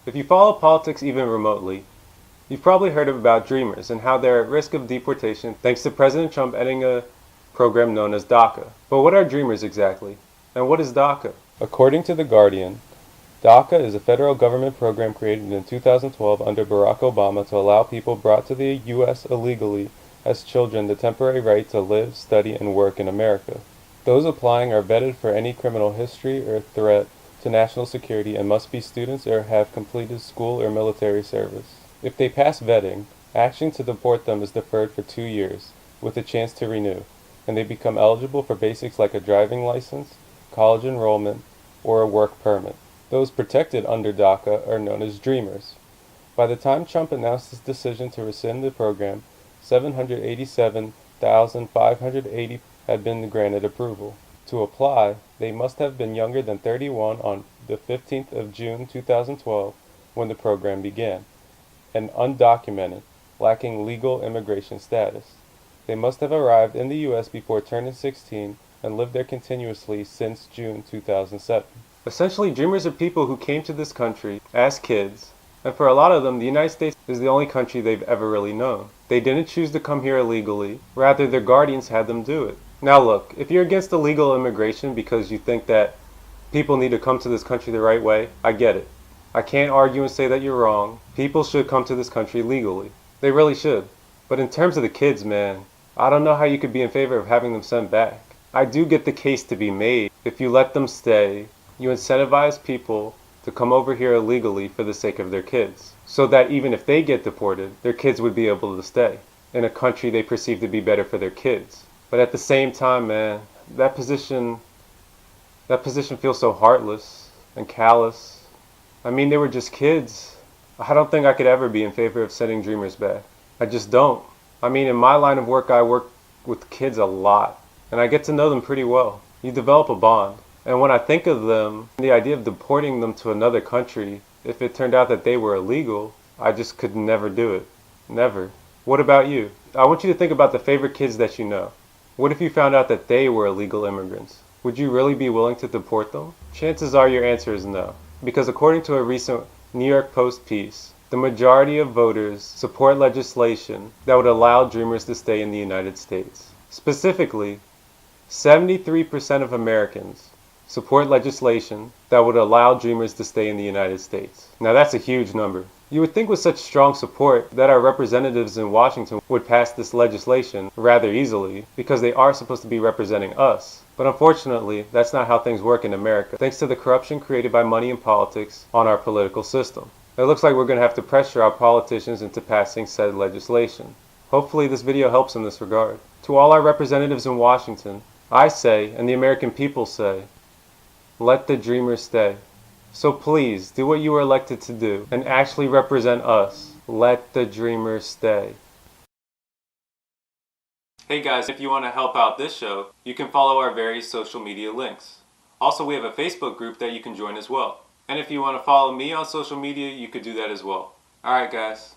If you follow politics even remotely, you've probably heard about Dreamers and how they're at risk of deportation thanks to President Trump ending a program known as DACA. But what are Dreamers exactly? And what is DACA? According to The Guardian, DACA is a federal government program created in 2012 under Barack Obama to allow people brought to the U.S. illegally as children the temporary right to live, study, and work in America. Those applying are vetted for any criminal history or threat to national security and must be students or have completed school or military service. If they pass vetting, action to deport them is deferred for 2 years, with a chance to renew, and they become eligible for basics like a driving license, college enrollment, or a work permit. Those protected under DACA are known as Dreamers. By the time Trump announced his decision to rescind the program, 787,580 had been granted approval. To apply, they must have been younger than 31 on the 15th of June 2012 when the program began, and undocumented, lacking legal immigration status. They must have arrived in the U.S. before turning 16 and lived there continuously since June 2007. Essentially, Dreamers are people who came to this country as kids, and for a lot of them, the United States is the only country they've ever really known. They didn't choose to come here illegally, rather their guardians had them do it. Now look, if you're against illegal immigration because you think that people need to come to this country the right way, I get it. I can't argue and say that you're wrong. People should come to this country legally. They really should. But in terms of the kids, man, I don't know how you could be in favor of having them sent back. I do get the case to be made. If you let them stay, you incentivize people to come over here illegally for the sake of their kids, so that even if they get deported, their kids would be able to stay in a country they perceive to be better for their kids. But at the same time, man, that position feels so heartless and callous. I mean, they were just kids. I don't think I could ever be in favor of sending Dreamers back. I just don't. I mean, in my line of work, I work with kids a lot, and I get to know them pretty well. You develop a bond. And when I think of them, the idea of deporting them to another country, if it turned out that they were illegal, I just could never do it. Never. What about you? I want you to think about the favorite kids that you know. What if you found out that they were illegal immigrants? Would you really be willing to deport them? Chances are your answer is no. Because according to a recent New York Post piece, the majority of voters support legislation that would allow Dreamers to stay in the United States. Specifically, 73% of Americans support legislation that would allow Dreamers to stay in the United States. Now that's a huge number. You would think with such strong support that our representatives in Washington would pass this legislation rather easily because they are supposed to be representing us. But unfortunately, that's not how things work in America, thanks to the corruption created by money and politics on our political system. It looks like we're going to have to pressure our politicians into passing said legislation. Hopefully this video helps in this regard. To all our representatives in Washington, I say, and the American people say, let the Dreamers stay. So please, do what you were elected to do and actually represent us. Let the Dreamers stay. Hey guys, if you want to help out this show, you can follow our various social media links. Also, we have a Facebook group that you can join as well. And if you want to follow me on social media, you could do that as well. Alright guys,